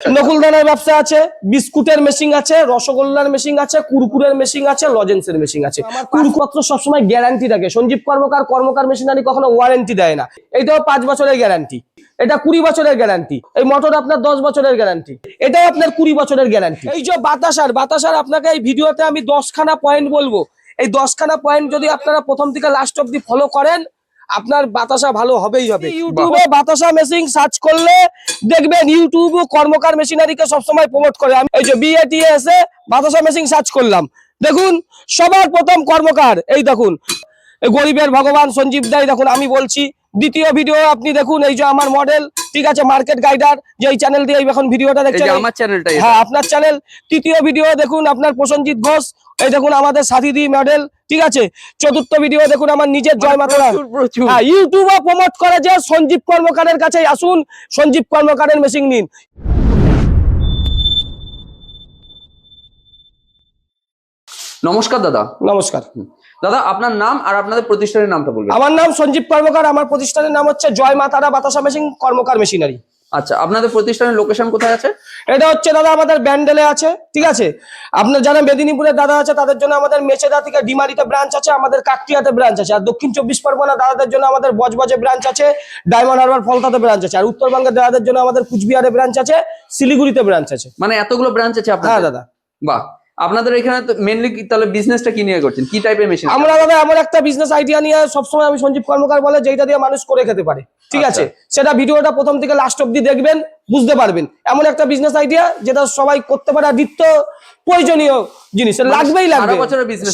নকুলদানার ব্যবসা আছে, বিস্কুটের মেশিন আছে, রসগোল্লার মেশিন আছে, কুরকুরের মেশিন আছে, লজেন্সের মেশিন আছে। কুরকুরপত্র সবসময় গ্যারান্টি থাকে। সঞ্জীব কর্মকার মেশিনারি কখনো ওয়ারেন্টি দেয় না। এটাও 5 বছরের গ্যারান্টি, এটা 20 বছরের গ্যারান্টি। এই মোটর আপনার 10 বছরের গ্যারান্টি, এটাও আপনার 20 বছরের গ্যারান্টি। এই যে বাতাসার আপনাকে এই ভিডিওতে আমি 10খানা পয়েন্ট বলবো। এই 10খানা পয়েন্ট যদি আপনারা প্রথম থেকে লাস্ট অব্দি ফলো করেন, আপনার বাতাসা ভালো হবেই হবে। ইউটিউবে বাতাসা মেশিন সার্চ করলে দেখবেন ইউটিউব কর্মকার মেশিনারিকে সবসময় প্রমোট করে। আমি এই যে BATS এ বাতাসা মেশিন সার্চ করলাম, দেখুন সবার প্রথম কর্মকার। এই দেখুন গরিবের ভগবান সঞ্জীব দাই, দেখুন আমি বলছি। দ্বিতীয় ভিডিও আপনি দেখুন, এই যে আমার মডেল, ঠিক আছে, মার্কেট গাইডার, যে এই চ্যানেল দিয়ে এখন ভিডিওটা দেখছেন, আমার চ্যানেলটাই, হ্যাঁ আপনার চ্যানেল। তৃতীয় ভিডিও দেখুন আপনার প্রসেনজিৎ ঘোষ, এই দেখুন আমাদের সাথীদি মডেল, ঠিক আছে। চতুর্থ ভিডিও দেখুন আমার নিজের জয় মাতারা। হ্যাঁ, ইউটিউবে প্রমোট করে যে সঞ্জীব কর্মকারের কাছে আসুন, সঞ্জীব কর্মকারের মেশিন নিন। নমস্কার দাদা। নমস্কার দাদা, আপনার নাম আর আপনাদের প্রতিষ্ঠানের নামটা বলবেন। আমার নাম সঞ্জীব কর্মকার, আমার প্রতিষ্ঠানের নাম হচ্ছে জয় মাতারা বাতাসা মেশিন কর্মকার মেশিনারি। আচ্ছা, আপনাদের প্রতিষ্ঠানের লোকেশন কোথায় আছে? এটা হচ্ছে দাদা আমাদের ব্যান্ডেলে আছে, ঠিক আছে। আপনার যারা মেদিনীপুরের দাদা আছে তাদের জন্য আমাদের মেচেদা থেকে ডিমারিতে ব্রাঞ্চ আছে, আমাদের কাকটিয়াতে ব্রাঞ্চ আছে। আর দক্ষিণ 24 পরগনা দাদাদের জন্য আমাদের বজবজে ব্রাঞ্চ আছে, ডায়মন্ড হারবার ফলতাতে ব্রাঞ্চ আছে। আর উত্তরবঙ্গের দাদাদের জন্য আমাদের কুচবিহারে ব্রাঞ্চ আছে, শিলিগুড়িতে ব্রাঞ্চ আছে। মানে এতগুলো ব্রাঞ্চ আছে আপনাদের? হ্যাঁ দাদা। বাহ, আপনাদের এখানে তো মেইনলি তাহলে বিজনেসটা কি নিয়ে করছেন, কি টাইপের মেশিন? আমরা দাদা এমন একটা বিজনেস আইডিয়া নিয়ে সবসময় আমি সঞ্জীব কর্মকার বলে যেটা দিয়ে মানুষ করে খেতে পারে, ঠিক আছে। সেটা ভিডিওটা প্রথম থেকে লাস্ট অব্দি দেখবেন, বুঝতে পারবেন। এমন একটা বিজনেস আইডিয়া যেটা সবাই করতে পারে, আর নিত্য প্রয়োজনীয় জিনিস লাগবেই লাগবে।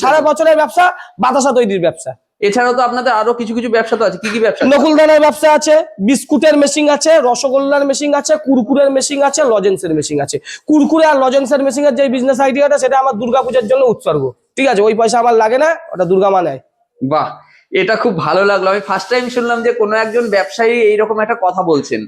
সারা বছরের ব্যবসা, বাতাসা তৈরির ব্যবসা। এছাড়াও তো আপনাদের আরো কিছু কিছু ব্যবসা তো আছে, কি কি ব্যবসা? নকুলদানার ব্যবসা আছে, বিস্কুটের মেশিন আছে, রসগোল্লার মেশিন আছে, কুরকুরের মেশিন আছে, লজেন্সের মেশিন আছে। কুরকুরে আর লজেন্সের মেশিনের যে বিজনেস আইডিয়াটা, সেটা আমার দুর্গাপূজার জন্য উৎসর্গ, ঠিক আছে। ওই পয়সা আমার লাগে না, ওটা দুর্গা মা নেয়। বাহ, এটা খুব ভালো লাগলো। আমি ফার্স্ট টাইম শুনলাম যে কোনো একজন ব্যবসায়ী এইরকম একটা কথা বলছেন।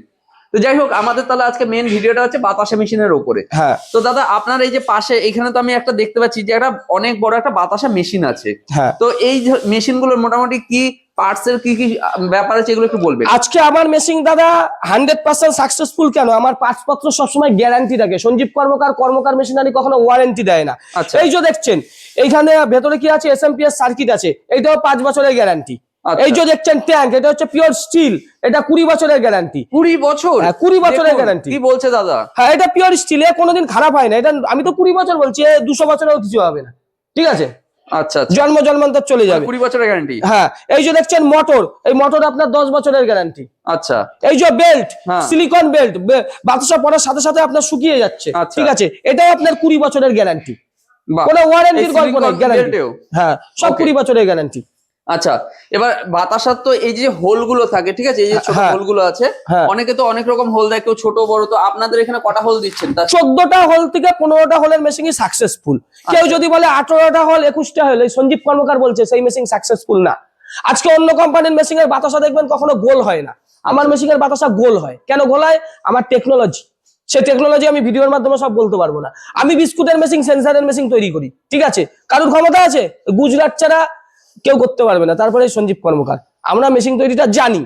তো যাই হোক, আমাদের তাহলে আজকে মেন ভিডিওটা হচ্ছে বাতাসা মেশিনের উপরে। হ্যাঁ। তো দাদা, আপনার এই যে পাশে এখানে তো আমি একটা দেখতে পাচ্ছি যে একটা অনেক বড় একটা বাতাসা মেশিন আছে। হ্যাঁ। তো এই মেশিন গুলোর মোটামুটি কি পার্টস এর কি কি ব্যাপার আছে, এগুলো একটু বলবেন। আজকে আমার মেশিন দাদা 100% সাকসেসফুল। কেন? আমার পার্টসপত্র সবসময় গ্যারান্টি থাকে। সঞ্জীব কর্মকার মেশিনারি কখনো ওয়ারেন্টি দেয় না। এই যে দেখছেন এইখানে ভেতরে কি আছে, SMPS সার্কিট আছে, এইটাও 5 বছরের গ্যারান্টি। এই যে দেখছেন ট্যাঙ্ক, এটা হচ্ছে পিওর স্টিল, এটা 20 বছরের গ্যারান্টি। 20 বছর? হ্যাঁ, 20 বছরের গ্যারান্টি। কি বলছে দাদা? হ্যাঁ, এটা পিওর স্টিল, এ কোনোদিন খারাপ হয় না। এটা আমি তো 20 বছর বলছি, 200 বছরেও কিছু হবে না, ঠিক আছে। আচ্ছা, জন্মান্তর চলে যাবে। 20 বছরের গ্যারান্টি। হ্যাঁ, এই যে দেখছেন মোটর, এই মোটর আপনার 10 বছরের গ্যারান্টি। আচ্ছা। এই যে বেল্ট, সিলিকন বেল্ট, বাতাসা পড়ার সাথে সাথে আপনার শুকিয়ে যাচ্ছে, ঠিক আছে, এটাও আপনার 20 বছরের গ্যারান্টি। কোনো ওয়ারেন্টির গল্প নেই, গ্যারান্টি। হ্যাঁ, সব 20 বছরের গ্যারান্টি। আচ্ছা, এবার বাতাসার তো এই যে হোল গুলো থাকে, ঠিক আছে, এই যে ছোট হোল গুলো আছে, অনেকে তো অনেক রকম হোল দেয়, কেউ ছোট বড়। তো আপনাদের এখানে কটা হোল দিচ্ছেন? 14টা হোল থেকে 15টা হোলের মেশিনই সাকসেসফুল। কেউ যদি বলে 18টা হোল 21টা হোল, এই সঞ্জীব কর্মকার বলছে সেই মেশিন সাকসেসফুল না। আজকে অন্য কোম্পানির মেশিনের বাতাসা দেখবেন কখনো গোল হয় না, আমার মেশিনের বাতাসা গোল হয়। কেন গোল হয়? আমার টেকনোলজি। সেই টেকনোলজি আমি ভিডিওর মাধ্যমে সব বলতে পারবো না। আমি বিস্কুটের মেশিন, সেন্সারের মেশিন তৈরি করি, ঠিক আছে। কারোর ক্ষমতা আছে? গুজরাট ছাড়া কেউ করতে পারবে না। তারপরে সঞ্জীব কর্মকার, আমরা মেশিন তৈরিটা জানি।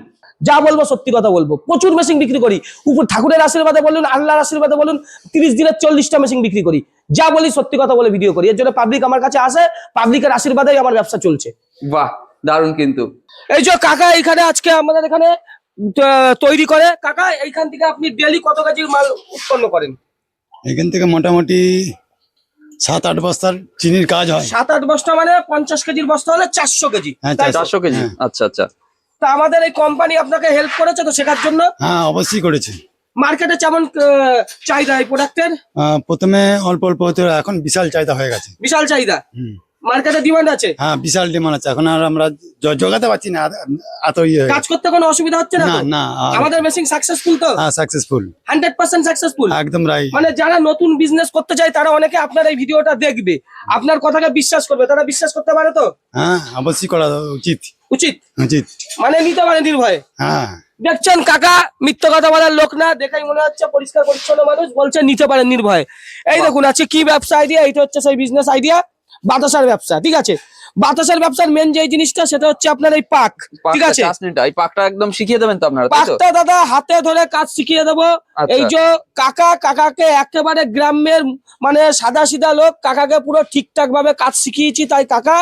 যা বলবো সত্যি কথা বলবো। প্রচুর মেশিন বিক্রি করি, উপর ঠাকুরের আশীর্বাদে বলুন, আল্লাহর আশীর্বাদে বলুন, 30 দিনে 40টা মেশিন বিক্রি করি। যা বলি সত্যি কথা বলে ভিডিও করি। এর জন্য পাবলিক আমার কাছে আসে, পাবলিকের আশীর্বাদেই আমার ব্যবসা চলছে। বাহ, দারুণ। কিন্তু এই যে কাকা এখানে আজকে আমাদের এখানে তৈরি করে, কাকা এইখান থেকে আপনি ডেইলি কত কেজি মাল উৎপন্ন করেন? এখান থেকে মোটামুটি 7-8 বস্তার চিনির কাজ হয়। 7-8 বস্তা মানে 50 কেজির বস্তা হলে 400 কেজি। হ্যাঁ, 400 কেজি। আচ্ছা আচ্ছা। তা আমাদের এই কোম্পানি আপনাকে হেল্প করেছে তো শেখার জন্য? হ্যাঁ, অবশ্যই করেছে। মার্কেটে কেমন চাহিদা এই প্রোডাক্টের? প্রথমে অল্প অল্প হতো, এখন বিশাল চাহিদা হয়ে গেছে। বিশাল চাহিদা, মার্কেটে ডিমান্ড আছে। হ্যাঁ, বিশাল ডিমান্ড আছে। এখন আর আমরা জোগাতে পারছি না, এত কাজ করতে কোনো অসুবিধা হচ্ছে না? না। আমাদের মেশিন সাকসেসফুল তো? হ্যাঁ, সাকসেসফুল, 100% সাকসেসফুল। একদম রাইট। মানে যারা নতুন বিজনেস করতে চায় তারা অনেকে আপনার এই ভিডিওটা দেখবে, আপনার কথাকে বিশ্বাস করবে। তারা বিশ্বাস করতে পারে তো? হ্যাঁ, অবশ্যই করা উচিত। উচিত উচিত, মানে নিতে পারে নির্ভয়ে। হ্যাঁ। দেখছেন কাকা মিথ্যা কথা বলার লোক না, দেখাই মনে হচ্ছে পরিষ্কার পরিচ্ছন্ন মানুষ, বলছে নিতে পারেন নির্ভয়ে। এই দেখুন আছে কি ব্যবসা আইডিয়া, এইটা হচ্ছে সেই বিজনেস আইডিয়া, বাতাসার ব্যবসা, ঠিক আছে। বাতাসের ব্যবসার মেন যে জিনিসটা সেটা হচ্ছে আপনার এই পাক, ঠিক আছে? চাশনিটা, এই পাকটা একদম শিখিয়ে দেবেন তো আপনারা, তাই তো? পাকটা দাদা হাতে ধরে কাজ শিখিয়ে দেবো। আচ্ছা। এই যে কাকাকে একেবারে গ্রামের মানে সাদা সিধা লোক, কাকাকে পুরো ঠিকঠাক ভাবে কাজ শিখিয়েছি, তাই কাকা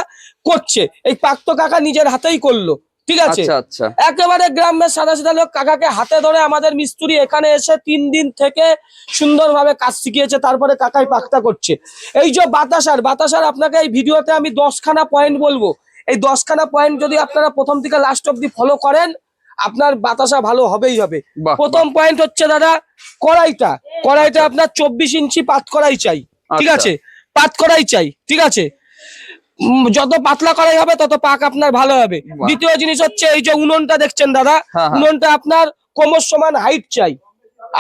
করছে। এই পাক তো কাকা নিজের হাতেই করলো, ঠিক আছে? আচ্ছা আচ্ছা। একেবারে গ্রামের সাদা সিধা লোক কাকাকে হাতে ধরে আমাদের মিস্ত্রি এখানে এসে 3 দিন থেকে সুন্দরভাবে কাজ শিখিয়েছে, তারপরে কাকাই পাকটা করছে। এই যে বাতাসার আপনাকে এই ভিডিওতে আমি 10খানা পয়েন্ট বলবো। এই 10খানা পয়েন্ট যদি আপনারা প্রথম থেকে লাস্ট অব্দি ফলো করেন, আপনার বাতাসা ভালো হবেই হবে। বাহ, প্রথম পয়েন্ট হচ্ছে দাদা কড়াইটা আপনার 24 ইঞ্চি পাত কড়াই চাই, ঠিক আচ্ছা। আছে? পাত কড়াই চাই, ঠিক আছে? যত পাতলা কড়াই হবে তত পাক আপনার ভালো হবে। বাহ। দ্বিতীয় জিনিস হচ্ছে এই যে উনুনটা দেখছেন দাদা, হ্যাঁ, হ্যাঁ। উনুনটা আপনার কোমর সমান হাইট চাই।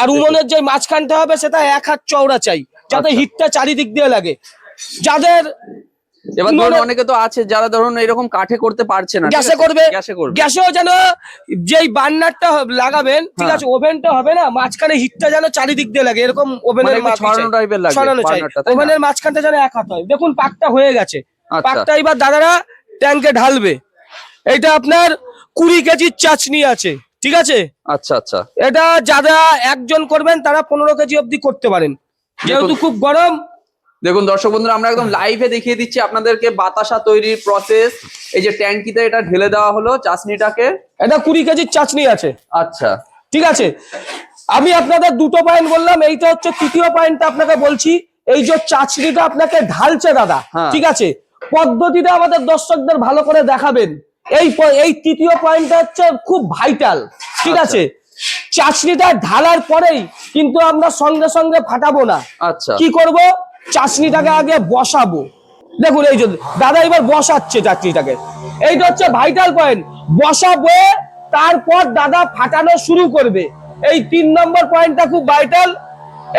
আর উনুনের যে মাঝখানটা হবে সেটা 1 হাত চওড়া চাই, যাতে আচ্ছা। হিটটা চারিদিক দিয়ে লাগে। যাদের এবার ধরুন উনুনের- অনেকে তো আছে যারা ধরুন এরকম কাঠে করতে পারছে না, ঠিক গ্যাসে আছে? করবে, গ্যাসে করবে। গ্যাসেও যেন যেই বার্নারটা লাগাবেন, ঠিক হ্যাঁ। আছে, ওভেনটা হবে না, মাঝখানে হিটটা যেন চারিদিক দিয়ে লাগে, এরকম ওভেনের মানে একটু ছড়ানো টাইপের লাগবে ছড়ানো চাই। বার্নারটা, তাই না? ওভেনের মাঝখানটা যেন 1 হাত হয়। দেখুন পাকটা হয়ে গেছে। আচ্ছা। পাকটা এবার দাদারা ট্যাঙ্কে ঢালবে। এটা আপনার 20 কেজির চাচনি আছে, ঠিক আছে? আচ্ছা আচ্ছা। এটা যারা একজন করবেন তারা 15 কেজি অবধি করতে পারেন, যেহেতু খুব গরম। দেখুন দর্শক বন্ধুরা, আমরা একদম লাইভে দেখিয়ে দিচ্ছি আপনাদেরকে বাতাসা তৈরির প্রসেস। এই যে ট্যাঙ্কিতে এটা ঢেলে দেওয়া হলো চাশনিটাকে। এটা 20 কেজির চাচনি আছে, আচ্ছা ঠিক আছে? আমি আপনাদের দুটো পয়েন্ট বললাম, এইটা হচ্ছে তৃতীয় পয়েন্টটা আপনাকে বলছি। এই যে চাচনিটা আপনাকে ঢালছে দাদা, হ্যাঁ। ঠিক আছে, পদ্ধতিটা আমাদের দর্শকদের ভালো করে দেখাবেন। এই তৃতীয় পয়েন্টটা হচ্ছে খুব ভাইটাল, ঠিক আচ্ছা। আছে? চাচনিটা ঢালার পরেই কিন্তু আমরা সঙ্গে সঙ্গে ফাটাবো না। আচ্ছা। কি করব, চাচনিটাকে আগে বসাবো। দেখুন এই যে দাদা এবার বসাচ্ছে চাচনিটাকে, এইটা হচ্ছে ভাইটাল পয়েন্ট। বসাবো, তারপর দাদা ফাটানো শুরু করবে। এই 3 নম্বর পয়েন্টটা খুব ভাইটাল।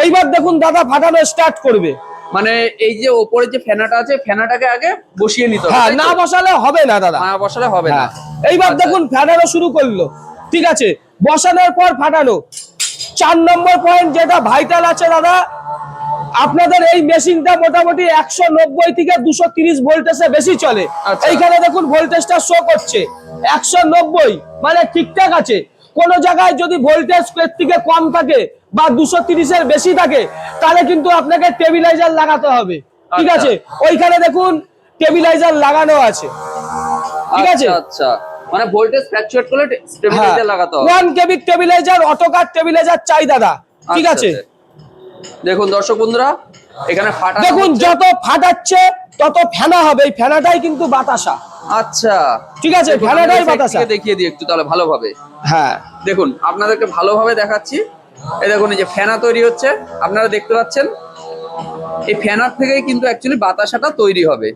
এইবার দেখুন দাদা ফাটানো স্টার্ট করবে। মানে এই যে ওপরে যে ফেনাটা আছে, ফেনাটাকে আগে বসিয়ে নিতে হবে, হ্যাঁ, তাই তো? না বসালে হবে না দাদা। না বসালে হবে না। হ্যাঁ, এইবার আচ্ছা। দেখুন ফাটানো শুরু করলো, ঠিক আছে? বসানোর পর ফাটানো। 4 নম্বর পয়েন্ট যেটা ভাইটাল আছে দাদা, আপনাদের এই মেশিনটা মোটামুটি 190 থেকে 230 ভোল্টেজে বেশি চলে। আচ্ছা। এইখানে দেখুন ভোল্টেজটা শো করছে 190, মানে ঠিকঠাক আছে। কোন জায়গায় যদি ভোল্টেজ এর থেকে কম থাকে বা 230 এর বেশি থাকে, তাহলে কিন্তু আপনাকে স্টেবিলাইজার লাগাতে হবে, ঠিক আচ্ছা। আছে? ওইখানে দেখুন স্টেবিলাইজার লাগানো আছে, ঠিক আছে? আচ্ছা আচ্ছা, মানে ভোল্টেজ ফ্ল্যাকচুয়েট করলে স্টেবিলাইজার লাগাতে হবে। 1 কেবি স্টেবিলাইজার, অটোকার স্টেবিলাইজার চাই দাদা, ঠিক আচ্ছা, আছে? আচ্ছা। দেখুন দর্শক বন্ধুরা, এখানে ফাটা দেখুন যত ফাটাচ্ছে তত ফেনা হবে। এই ফেনাটাই কিন্তু বাতাসা, আচ্ছা ঠিক আছে? দেখুন, ফেনাটাই আমি বাতাসা। থেকে দেখিয়ে দিই একটু তাহলে ভালোভাবে। হ্যাঁ, দেখুন আপনাদেরকে ভালোভাবে দেখাচ্ছি। এই দেখুন এই যে ফেনা তৈরি হচ্ছে, আপনারা দেখতে পাচ্ছেন। এই ফেনার থেকেই কিন্তু অ্যাকচুয়ালি বাতাসাটা তৈরি হবে।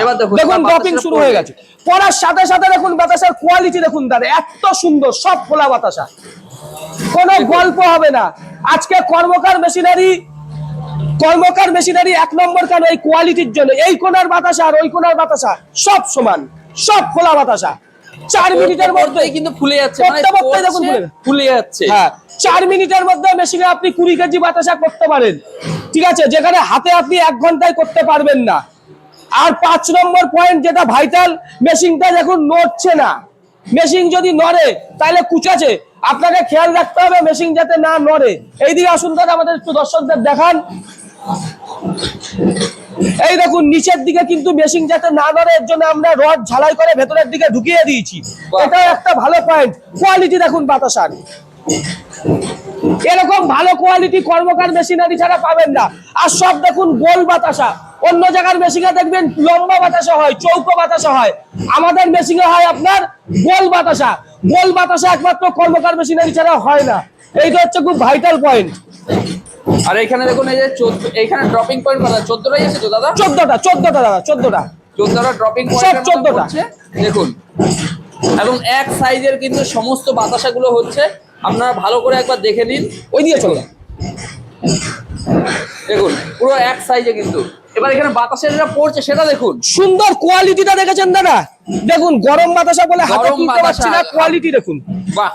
এবার দেখুন দেখুন বাতাসাটা ড্রপিং শুরু হয়ে পড়বে। গেছে। পড়ার সাথে সাথে দেখুন বাতাসার কোয়ালিটি দেখুন দাদা, এত সুন্দর, সব খোলা বাতাসা, কোনো গল্প হবে না। আজকে কর্মকার মেশিনারি 1 নম্বর কেন এই কোয়ালিটির জন্য। এই কোনার বাতাসা আর ওই কোনার বাতাসা সব সমান, সব খোলা বাতাসা। 4 মিনিটের মধ্যে মধ্যেই কিন্তু ফুলে যাচ্ছে, মানে করতে করতে দেখুন পড়ছে, ফুলে ফুলে যাচ্ছে। হ্যাঁ, 4 মিনিটের মধ্যে মেশিনে আপনি 20 কেজি বাতাসা করতে পারেন, ঠিক আছে? যেখানে হাতে আপনি 1 ঘন্টায় করতে পারবেন না। আর 5 নম্বর পয়েন্ট যেটা ভাইটাল, মেশিনটা দেখুন নড়ছে না। মেশিন যদি নড়ে তাহলে কুচাছে, আপনাকে খেয়াল রাখতে হবে মেশিন যাতে না নড়ে। এইদিকে আসুন দাদা, আমাদের একটু দর্শকদের দেখান। এই দেখুন নিচের দিকে কিন্তু মেশিন যাতে না নড়ে, এর জন্য আমরা রড ঝালাই করে ভেতরের দিকে ঢুকিয়ে দিয়েছি। বাহ। এটাও একটা ভালো পয়েন্ট। কোয়ালিটি দেখুন বাতাসার, এরকম ভালো কোয়ালিটি কর্মকার মেশিনারি ছাড়া পাবেন না। আর সব দেখুন গোল বাতাসা। অন্য জায়গার মেশিনে দেখবেন লম্বা বাতাসা হয়, চৌকো বাতাসা হয়, আমাদের মেশিনে হয় আপনার গোল বাতাসা। গোল বাতাসা একমাত্র কর্মকার মেশিনারি ছাড়া হয় না। এইটা হচ্ছে খুব ভাইটাল পয়েন্ট। আর এখানে দেখুন এই যে 14, এইখানে ড্রপিং পয়েন্ট কত? 14টাই আছে তো দাদা? 14টা দাদা, 14টা। 14টা ড্রপিং সব পয়েন্ট 14টা। দেখুন, এবং এক সাইজের কিন্তু সমস্ত বাতাসাগুলো হচ্ছে। আপনারা ভালো করে একবার দেখে নিন। ওই দিয়ে চলে যান। দেখুন পুরো এক সাইজে কিন্তু। এবার এখানে বাতাসের যেটা পড়ছে সেটা দেখুন। সুন্দর কোয়ালিটিটা দেখেছেন দাদা? দেখুন গরম বাতাসা বলে হাতে গরম তুলতে পারছি না, বাতাসা। কোয়ালিটি দেখুন। বাহ,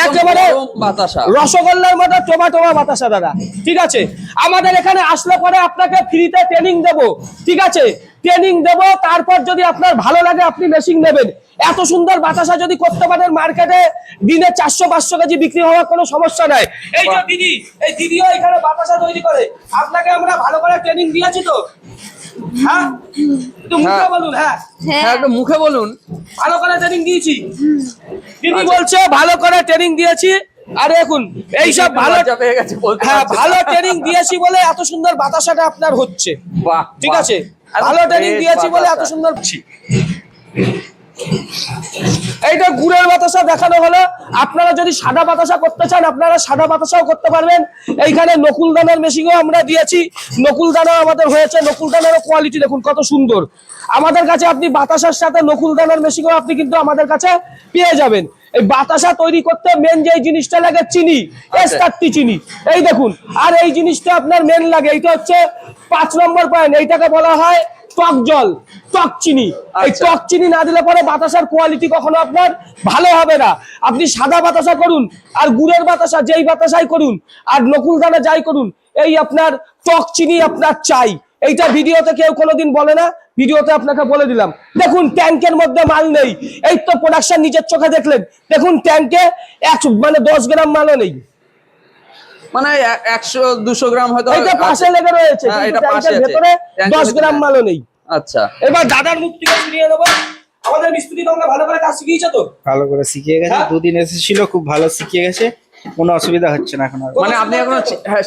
একেবারে গরম বাতাসা। রসগোল্লার মতো টোমা টোমা বাতাসা দাদা, ঠিক আছে? আমাদের এখানে আসলে পরে আপনাকে ফ্রিতে ট্রেনিং দেবো, ঠিক আছে? ট্রেনিং দেবো, তারপর যদি আপনার ভালো লাগে আপনি মেশিন নেবেন। এত সুন্দর বাতাসা যদি করতে পারেন, মার্কেটে দিনে 400-500 কেজি বিক্রি হওয়ার কোনো সমস্যা নাই। এই যে দিদি, এই দিদিও এখানে বাতাসা তৈরি করে। আপনাকে আমরা ভালো করে ট্রেনিং দিয়েছি তো? হ্যাঁ, একটু মুখে বলুন। হ্যাঁ হ্যাঁ, একটু মুখে বলুন। ভালো করে ট্রেনিং দিয়েছি। দিদি বলছে ভালো করে ট্রেনিং দিয়েছি। আর এখন এইসব ভালো, লজ্জা পেয়ে গেছে বলতে হ্যাঁ পারছে না। ভালো ট্রেনিং দিয়েছি বলে এত সুন্দর বাতাসাটা আপনার হচ্ছে। বাহ, ঠিক বাহ। আছে, একদম ভালো ট্রেনিং fresh দিয়েছি বলে এত বাতাসা। সুন্দর। এইটা গুড়ের বাতাসা দেখানো হলো। আপনারা যদি সাদা বাতাসা করতে চান, আপনারা সাদা বাতাসাও করতে পারবেন। এইখানে নকুল দানার মেশিনও আমরা দিয়েছি। নকুল দানা আমাদের হয়েছে, নকুল দানারও কোয়ালিটি দেখুন কত সুন্দর। আমাদের কাছে আপনি বাতাসার সাথে নকুল দানার মেশিনও আপনি কিন্তু আমাদের কাছে পেয়ে যাবেন। এই বাতাসা তৈরি করতে মেন যে জিনিসটা লাগে চিনি, S30 চিনি। এই দেখুন, আর এই জিনিসটা আপনার মেন লাগে, এইটা হচ্ছে 5 নম্বর পয়েন্ট। এইটাকে বলা হয় টক জল, টক চিনি। এই আচ্ছা। টক চিনি না দিলে পরে বাতাসার কোয়ালিটি কখনো আপনার ভালো হবে না। আপনি সাদা বাতাসা করুন আর গুড়ের বাতাসা যেই বাতাসাই করুন আর নকুল দানা যাই করুন, এই আপনার টক চিনি আপনার চাই। এইটা ভিডিওতে কেউ কোনোদিন বলে না, ভিডিওতে আপনাকে বলে দিলাম। দেখুন ট্যাঙ্কের মধ্যে মাল নেই, এই তো প্রোডাকশন নিজের চোখে দেখলেন। দেখুন ট্যাঙ্কে 10 গ্রাম মালও নেই। মানে 100-200 গ্রাম হয়তো এইটা পাশে আছে। লেগে রয়েছে, হ্যাঁ, কিন্তু এটা পাশে ট্যাঙ্কের আছে। ভেতরে ট্যাঙ্কের 10 গ্রাম ভেতরে। মালও নেই। আচ্ছা, এবার দাদার মুখ থেকে শুনিয়ে নেবো। আমাদের মিস্ত্রি তোমরা ভালো করে কাজ শিখিয়েছো তো? ভালো করে শিখিয়ে গেছে, হ্যাঁ? 2 দিন এসেছিল, খুব ভালো শিখিয়ে গেছে, কোনো অসুবিধা হচ্ছে না এখন আর। মানে আপনি এখন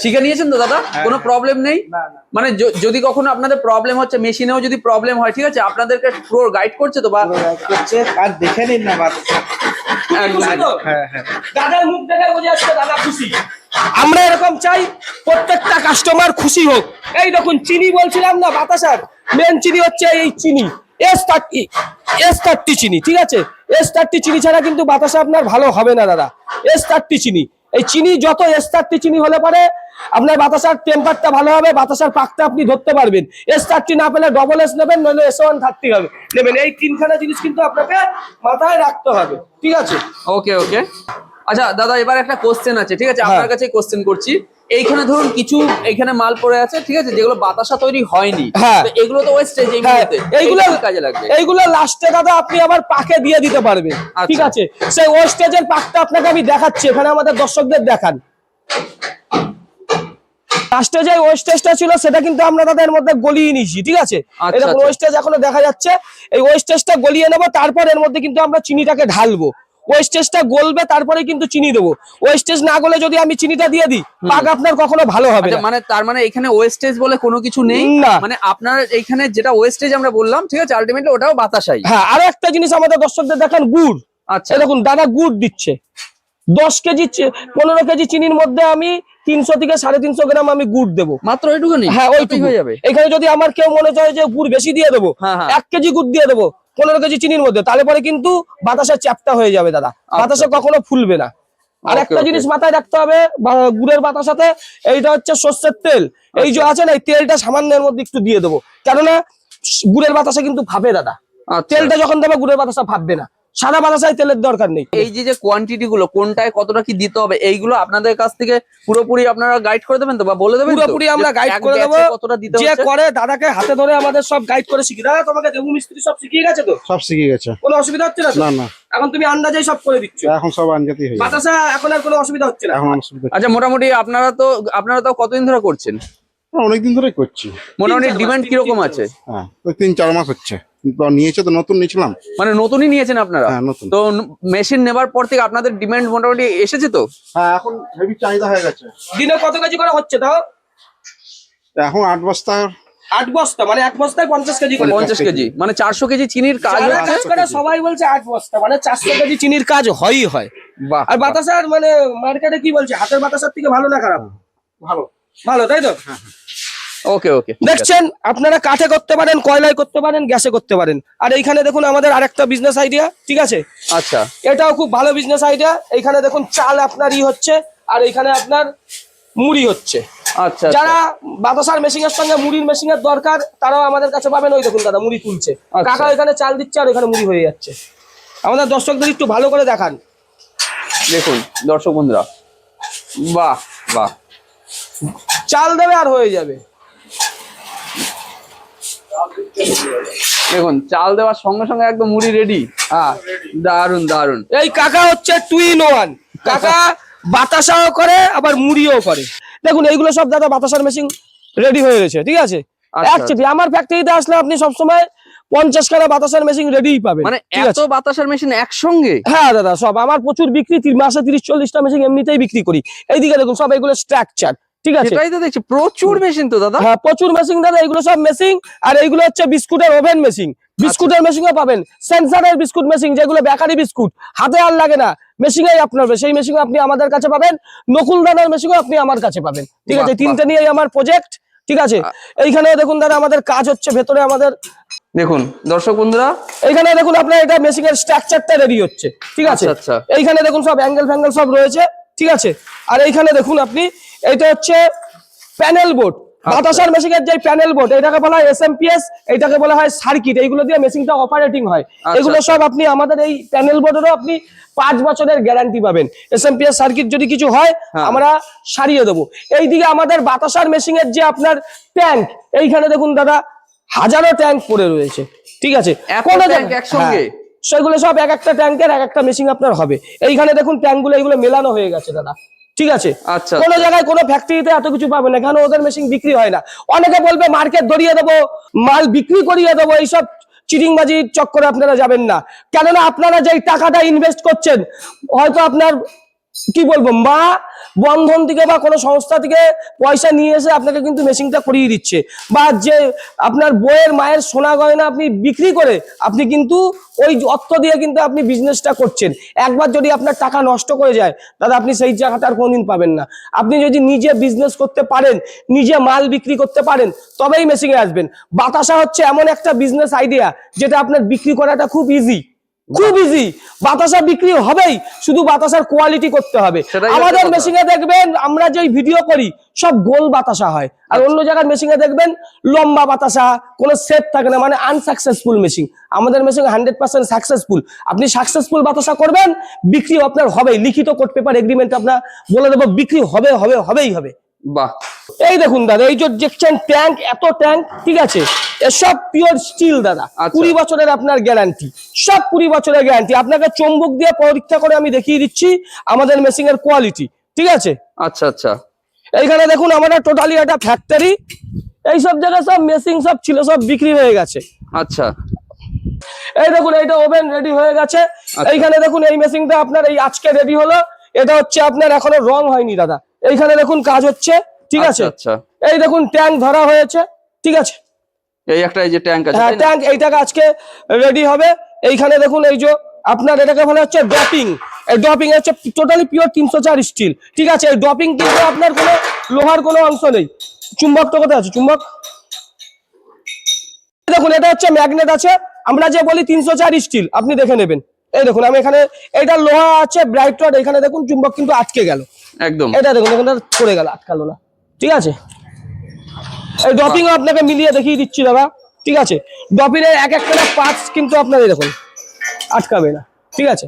শিখে নিয়েছেন তো দাদা? কোনো প্রবলেম নেই? না, না। মানে যদি কখনো আপনাদের প্রবলেম হচ্ছে, মেশিনেও যদি প্রবলেম হয়, ঠিক আছে, আপনাদেরকে পুরো গাইড করছে তো? বা পুরো guide করছে, আর দেখে নিন না বাতাসা। খুশি তো? হ্যাঁ, হ্যাঁ। দাদার মুখ দেখে বোঝা যাচ্ছে দাদা খুশি। আমরা এরকম চাই প্রত্যেকটা কাস্টমার খুশি হোক। এই দেখুন চিনি বলছিলাম না, বাতাসার মেন চিনি হচ্ছে এই চিনি S30 চিনি। ঠিক আছে, S30 চিনি ছাড়া কিন্তু বাতাসা আপনার ভালো হবে না দাদা। S30 চিনি, এই চিনি যত S30 চিনি হলে পরে আপনার বাতাসার টেম্পারটা ভালো হবে, বাতাসার পাকটা আপনি ধরতে পারবেন। S30 না পেলে S নেবেন, নইলে S130 হবে নেবেন। এই তিনখানা জিনিস কিন্তু আপনাকে মাথায় রাখতে হবে। ঠিক আছে, ওকে ওকে। আচ্ছা দাদা, এবার একটা কোশ্চেন আছে, ঠিক আছে, হ্যাঁ। আপনার কাছে কোশ্চেন করছি। এইখানে ধরুন কিছু এইখানে মাল পড়ে আছে, ঠিক আছে, যেগুলো বাতাসা তৈরি হয়নি, হ্যাঁ। তো এগুলো তো ওয়েস্টেজ। হ্যাঁ, এইগুলো কি কাজে লাগবে? এইগুলো লাস্টে দাদা আপনি আবার পাকে দিয়ে দিতে পারবেন। আচ্ছা। ঠিক আছে, সেই ওয়েস্টেজের পাকটা আপনাকে আমি দেখাচ্ছি, এখানে আমাদের দর্শকদের দেখান। লাস্টে যে ওয়েস্টেজটা ছিল সেটা কিন্তু আমরা তাদের মধ্যে গলিয়ে নিয়েছি। ঠিক আছে, আচ্ছা, এরকম আচ্ছা। ওয়েস্টেজ এখনো দেখা যাচ্ছে। এই ওয়েস্টেজটা গলিয়ে নেবো, তারপর এর মধ্যে কিন্তু আমরা চিনিটাকে ঢালবো। ওয়েস্টেজটা গলবে, তারপরে কিন্তু চিনি দেবো। ওয়েস্টেজ না গলে যদি আমি চিনিটা দিয়ে দিই, পাক আপনার কখনো ভালো হবে আচ্ছা, না। মানে তার মানে এখানে ওয়েস্টেজ বলে কোনো কিছু নেই না। মানে আপনার এইখানে যেটা ওয়েস্টেজ আমরা বললাম, ঠিক আছে, আলটিমেটলি ওটাও বাতাসাই। হ্যাঁ, আরো একটা জিনিস আমাদের দর্শকদের দেখান, গুড়। আচ্ছা, এই দেখুন দাদা গুড় দিচ্ছে 10 কেজি 15 কেজি চিনির মধ্যে আমি 300 থেকে 350 গ্রাম আমি গুড় দেবো। মাত্র ওইটুকুনি? হ্যাঁ, তাতেই ওইটুকু হয়ে যাবে। এখানে যদি আমার কেউ মনে চায় যে গুড় বেশি দিয়ে দেবো, হ্যাঁ, হ্যাঁ। 1 কেজি গুড় দিয়ে দেবো 15 কেজি চিনির মধ্যে, তাহলে পরে কিন্তু বাতাসা চ্যাপ্টা হয়ে যাবে দাদা, বাতাসা কখনো ফুলবে না। আর Okay, একটা okay. জিনিস মাথায় রাখতে হবে, গুড়ের বাতাসাতে এইটা হচ্ছে সর্ষের তেল। এই যে আছে না, এই তেলটা সামান্য এর মধ্যে একটু দিয়ে দেবো, কেননা গুড়ের বাতাসা কিন্তু ভাবে দাদা। আচ্ছা। তেলটা যখন দেবে গুড়ের বাতাসা ভাববে না। সাদা বাতাসায় তেলের দরকার নেই। এই যে কোয়ান্টিটি গুলো কোনটায় কতটা কি দিতে হবে, এইগুলো আপনাদের কাছ থেকে পুরোপুরি আপনারা গাইড করে দেবেন তো, বা বলে দেবেন তো? পুরোপুরি আমরা যে গাইড এক করে দেবো। batch এ কতটা দিতে যে হচ্ছে? করে দাদাকে হাতে ধরে আমাদের সব গাইড করে শিখি। দাদা তোমাকে দেবু মিস্ত্রি সব শিখিয়ে গেছে তো? সব শিখে গেছে। কোনো অসুবিধা হচ্ছে না তো? না, না, এখন তুমি আন্দাজেই সব করে দিচ্ছ। এখন সব আনজাতি হয়ে গেছে। বাতাসা এখন আর কোনো অসুবিধা হচ্ছে না। এখন অসুবিধা আচ্ছা, মোটামুটি আপনারা তো কতদিন ধরে করছেন? অনেকদিন ধরে করছি। মোটামুটি 3-4 মাস, ডিমান্ড কিরকম 3-4 আছে? হ্যাঁ, ওই 3-4 মাস হচ্ছে। তো নিয়েছে তো, নতুন নিয়েছিলাম। মানে নতুনই নিয়েছেন আপনারা? হ্যাঁ, নতুন। তো মেশিন নেবার পর থেকে আপনাদের ডিমান্ড মোটামুটি এসেছে তো? হ্যাঁ, এখন হেভি চাহিদা হয়ে গেছে। দিনে কত কেজি করে হচ্ছে তাও? এখন 8 বস্তা। 8 বস্তা, মানে 1 বস্তায় 50 কেজি করে। 50 কেজি মানে 400 কেজি চিনির কাজ যারা হচ্ছে। কাজ করে সবাই বলছে 8 বস্তা, মানে 400 কেজি চিনির কাজ হয়ই হয়। বাহ, আর বাতাসার মানে মার্কেটে কি বলছে, হাতের বাতাসার থেকে ভালো না খারাপ? ভালো। ভালো, তাই তো? ওকে ওকে। দেখছেন, আপনারা কাঠে করতে পারেন, কয়লায় করতে পারেন, গ্যাসে করতে পারেন। আর এইখানে দেখুন আমাদের আরেকটা বিজনেস আইডিয়া। ঠিক আছে, আচ্ছা, এটাও খুব ভালো বিজনেস আইডিয়া। এইখানে দেখুন চাল আপনার হচ্ছে, আর এইখানে আপনার মুড়ি হচ্ছে। আচ্ছা, যারা বাতাসার মেশিন এর সঙ্গে মুড়ির মেশিন এর দরকার, তারাও আমাদের কাছে পাবেন। ওই দেখুন দাদা মুড়ি তুলছে, আচ্ছা। কাকা এখানে চাল দিচ্ছে আর এখানে মুড়ি হয়ে যাচ্ছে। আমাদের দর্শকদের একটু ভালো করে দেখান। দেখুন দর্শক বন্ধুরা, বাহ বাহ। চাল দেবে আর হয়ে যাবে। দেখুন চাল দেওয়ার সঙ্গে সঙ্গে একদম মুড়ি রেডি। হ্যাঁ, দারুন দারুন। এই কাকা হচ্ছে 2-in-1। কাকা বাতাসাও করে আবার মুড়িও করে। দেখুন এইগুলো সব দাদা বাতাসার মেশিন রেডি হয়ে গেছে, ঠিক আছে। আচ্ছা, একচেটি আমার ফ্যাক্টরিতে আসলে আপনি সবসময় 50 খানা বাতাসার মেশিন রেডিই পাবেন, মানে ঠিক এত আছে। বাতাসার মেশিন একসঙ্গে? হ্যাঁ দাদা, সব আমার প্রচুর বিক্রি, মাসে 30-40টা মেশিন এমনিতেই বিক্রি করি। এইদিকে দেখুন সব এগুলো স্ট্রাকচার, ঠিক আছে। সেটাই তো দেখছি, প্রচুর মেশিন তো দাদা। হ্যাঁ প্রচুর মেশিন দাদা, এগুলো সব মেশিন। আর এইগুলো হচ্ছে বিস্কুটের ওভেন মেশিন। বিস্কুটের মেশিনও পাবেন, সেন্সারের বিস্কুট মেশিন, যেগুলো বেকারি বিস্কুট হাতে আর লাগে না, মেশিনেই আপনার সেই মেশিন আপনি আমাদের কাছে পাবেন। নকুল দানার মেশিনও আপনি আমার কাছে পাবেন, ঠিক আছে। বাহ, তিনটে নিয়েই আমার প্রজেক্ট, ঠিক আছে। এইখানে দেখুন দাদা আমাদের কাজ হচ্ছে ভেতরে আমাদের। দেখুন দর্শক বন্ধুরা, এইখানে দেখুন আপনার এটা মেশিনের স্ট্রাকচারটা রেডি হচ্ছে, ঠিক আছে। আচ্ছা, আচ্ছা। এইখানে দেখুন সব অ্যাঙ্গেল ফ্যাঙ্গেল সব রয়েছে, ঠিক আছে। আর এইখানে দেখুন আপনি, এটা হচ্ছে প্যানেল বোর্ড। বাতাসার মেশিনের যে প্যানেল বোর্ড, এটাকে বলা হয় SMPS, এটাকে বলা হয় সার্কিট। এইগুলো দিয়ে মেশিনটা অপারেটিং হয়। এগুলো সব আপনি আমাদের এই প্যানেল বোর্ডেরও আপনি 5 বছরের গ্যারান্টি পাবেন। SMPS সার্কিট যদি কিছু হয় আমরা সারিয়ে দেবো। এইদিকে আমাদের বাতাসার মেশিনের যে আপনার ট্যাঙ্ক, এইখানে দেখুন দাদা হাজারো ট্যাঙ্ক পড়ে রয়েছে, ঠিক আছে। এত কোনো ট্যাঙ্ক একসঙ্গে? সেগুলো সব এক একটা ট্যাঙ্কের এক একটা মেশিন আপনার হবে। এইখানে দেখুন ট্যাঙ্কগুলো এইগুলো মেলানো হয়ে গেছে দাদা, ঠিক আছে। আচ্ছা, কোনো জায়গায় কোনো ফ্যাক্টরিতে এত কিছু পাবে না, কেন ওদের মেশিন বিক্রি হয় না। অনেকে বলবে মার্কেট ধরিয়ে দেবো, মাল বিক্রি করিয়ে দেবো, এইসব চিটিংবাজির চক্করে আপনারা যাবেন না। কেননা আপনারা যেই টাকাটা ইনভেস্ট করছেন, হয়তো আপনার কি বলবো মা বন্ধন থেকে বা কোনো সংস্থা থেকে পয়সা নিয়ে এসে আপনাকে কিন্তু মেশিনটা করিয়ে দিচ্ছে, বা যে আপনার বইয়ের মায়ের সোনা গয়না আপনি বিক্রি করে আপনি কিন্তু ওই অর্থ দিয়ে কিন্তু আপনি বিজনেসটা করছেন। একবার যদি আপনার টাকা নষ্ট করে যায় দাদা, আপনি সেই জায়গাটা আর কোনোদিন পাবেন না। আপনি যদি নিজে বিজনেস করতে পারেন, নিজে মাল বিক্রি করতে পারেন, তবেই মেশিনে আসবেন। বাতাসা হচ্ছে এমন একটা বিজনেস আইডিয়া যেটা আপনার বিক্রি করাটা খুব ইজি, খুব ইজি। বাতাসা বিক্রি হবেই, শুধু বাতাসার কোয়ালিটি করতে হবে। আমাদের মেশিনে দেখবেন আমরা যেই ভিডিও করি সব গোল বাতাসা হয়, আর অন্য জায়গার মেশিনে দেখবেন লম্বা বাতাসা, কোনো সেট থাকে না, মানে আনসাকসেসফুল মেশিন। আমাদের মেশিন 100% সাকসেসফুল। আপনি সাকসেসফুল বাতাসা করবেন, বিক্রি আপনার হবেই। লিখিত কোর্ট পেপার এগ্রিমেন্ট আপনার বলে দেবো, বিক্রি হবেই হবে। বাহ, এই দেখুন দাদা, এই যে দেখছেন ট্যাঙ্ক, এত ট্যাঙ্ক, ঠিক আছে। এসব পিওর স্টিল দাদা, 20 বছরের আপনার গ্যারান্টি, সব 20 বছরের গ্যারান্টি। আপনাকে চুম্বক দিয়ে পরীক্ষা করে আমি দেখিয়ে দিচ্ছি আমাদের মেশিন এর কোয়ালিটি, ঠিক আছে। আচ্ছা আচ্ছা। এইখানে দেখুন আমাদের টোটালি একটা ফ্যাক্টরি। এইসব জায়গায় সব মেশিন সব ছিল, সব বিক্রি হয়ে গেছে। আচ্ছা, এই দেখুন এইটা ওভেন রেডি হয়ে গেছে। এইখানে দেখুন এই মেশিনটা আপনার এই আজকে রেডি হলো। এটা হচ্ছে আপনার এখনো রং হয়নি দাদা। এইখানে দেখুন কাজ হচ্ছে, ঠিক আছে। আচ্ছা, এই দেখুন ট্যাঙ্ক ধরা হয়েছে, ঠিক আছে। এই একটা এই যে ট্যাঙ্ক আছে, হ্যাঁ ট্যাঙ্ক, এইটাকে আজকে রেডি হবে। এইখানে দেখুন এই যে আপনার এটাকে বলা হচ্ছে ড্রপিং। এই ড্রপিং হচ্ছে টোটালি পিওর 304 স্টিল, ঠিক আছে। এই ড্রপিং কিন্তু আপনার কোনো লোহার কোনো অংশ নেই। চুম্বকটা কোথায় আছে? চুম্বক দেখুন, এটা হচ্ছে ম্যাগনেট আছে। আমরা যে বলি 304 স্টিল, আপনি দেখে নেবেন। এই দেখুন আমি এখানে, এটা লোহা আছে ব্রাইট রড। এখানে দেখুন চুম্বক কিন্তু আটকে গেল একদম। এটা দেখুন এখানে পড়ে গেল, আটকালো না, ঠিক আছে। এই ড্রপিং আপনাকে মিলিয়ে দেখিয়ে দিচ্ছি দাদা, ঠিক আছে। ড্রপিং এর এক একটা পার্টস কিন্তু আপনার এই দেখুন আটকাবে না, ঠিক আছে।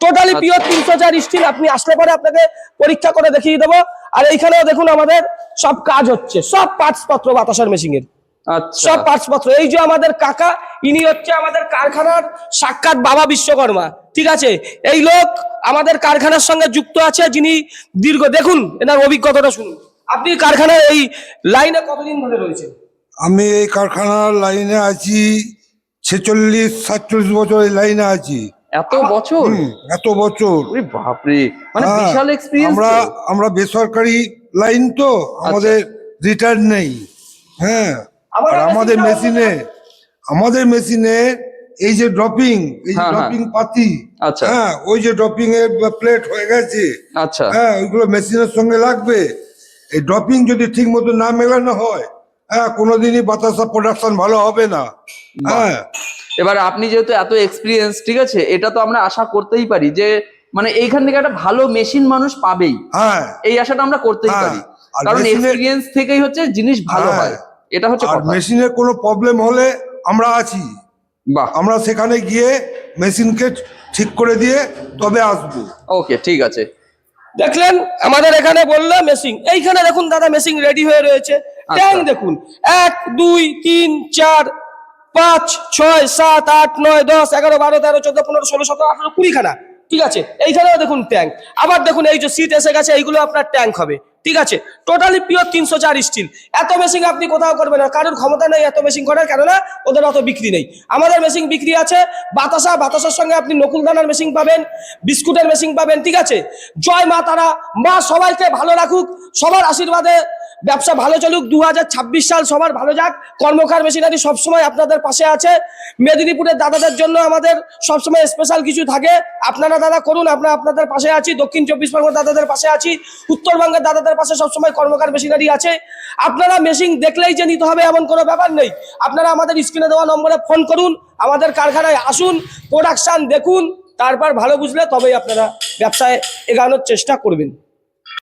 Totally pure 304 steel. আপনি আসলে পরে আপনাকে পরীক্ষা করে দেখিয়ে দেবো। আর এইখানেও দেখুন আমাদের সব কাজ হচ্ছে, সব পার্টস পত্র বাতাসার মেশিন এর, আচ্ছা, সব পার্টস পত্র। এই যে আমাদের কাকা, ইনি হচ্ছে আমাদের কারখানার সাক্ষাৎ বাবা বিশ্বকর্মা, ঠিক আছে। এই লোক আমাদের কারখানার সঙ্গে যুক্ত আছে, যিনি দীর্ঘ, দেখুন এনার অভিজ্ঞতাটা শুনুন। আপনি কারখানার এই লাইনে কতদিন ধরে রয়েছেন? আমি এই কারখানার লাইনে আছি 46-47 বছর এই লাইনে আছি। এত বছর? এত বছর, ওরে বাপরে, মানে হ্যাঁ, বিশাল এক্সপেরিয়েন্স। আমরা বেসরকারি লাইন তো, আমাদের রিটার্ন নেই। হ্যাঁ, আর আমাদের মেশিনে এই যে ড্রপিং, এই যে ড্রপিং পাতি, আচ্ছা, হ্যাঁ, ওই যে ড্রপিং এর প্লেট হয়ে গেছে, আচ্ছা, হ্যাঁ, ওইগুলো মেশিনের সঙ্গে লাগবে। এই ড্রপিং যদি ঠিক মতো না মেলানো হয়, হ্যাঁ, কোনোদিনই বাতাসা প্রোডাকশন ভালো হবে না। হ্যাঁ, এবার আপনি যেহেতু এত এক্সপিরিয়েন্স, ঠিক আছে, এটা তো আমরা আশা করতেই পারি যে মানে এইখান থেকে একটা ভালো মেশিন মানুষ পাবেই। হ্যাঁ, এই আশাটা আমরা করতেই পারি, আর কারণ মেশিনের- এক্সপিরিয়েন্স থেকেই হচ্ছে জিনিস ভালো হ্যাঁ, হয়। এটা হচ্ছে আর কথা। মেশিনের কোনো প্রবলেম হলে আমরা আছি, বাহ, আমরা সেখানে গিয়ে মেশিনকে ঠিক করে দিয়ে তবে আসবো। ওকে, ঠিক আছে। দেখলেন আমাদের এখানে বললো মেশিন। এইখানে দেখুন দাদা মেশিন রেডি হয়ে রয়েছে। ট্যাঙ্ক দেখুন 1 2 3 4 5 6 7 8 9 10 11 12 13 14 15 16 17 18 20 খানা, ঠিক আছে। এইখানেও দেখুন ট্যাঙ্ক, আবার দেখুন এই যে সিট এসে গেছে, এইগুলো আপনার ট্যাঙ্ক হবে, ঠিক আছে। Totally pure 304 steel. এত মেশিন আপনি কোথাও করবেন না, কারোর ক্ষমতা নেই এত মেশিন করার, কেননা ওদের অত বিক্রি নেই। আমাদের মেশিন বিক্রি আছে। বাতাসার সঙ্গে আপনি নকুলদানার মেশিন পাবেন, বিস্কুটের মেশিন পাবেন, ঠিক আছে। জয় মা তারা, মা সবাইকে ভালো রাখুক, সবার আশীর্বাদে ব্যবসা ভালো চলুক, 2026 সাল সবার ভালো যাক। কর্মকার মেশিনারি সবসময় আপনাদের পাশে আছে। মেদিনীপুরের দাদাদের জন্য আমাদের সবসময় স্পেশাল কিছু থাকে, আপনারা দাদা করুন, আমরা আপনাদের পাশে আছি। দক্ষিণ 24 পরগনা দাদাদের পাশে আছি, উত্তরবঙ্গের দাদাদের পাশে সবসময় কর্মকার মেশিনারি আছে। আপনারা মেশিন দেখলেই যে নিতে হবে এমন কোনো ব্যাপার নেই। আপনারা আমাদের স্ক্রিনে দেওয়া নম্বরে ফোন করুন, আমাদের কারখানায় আসুন, প্রোডাকশন দেখুন, তারপর ভালো বুঝলে তবেই আপনারা ব্যবসায় এগানোর চেষ্টা করবেন।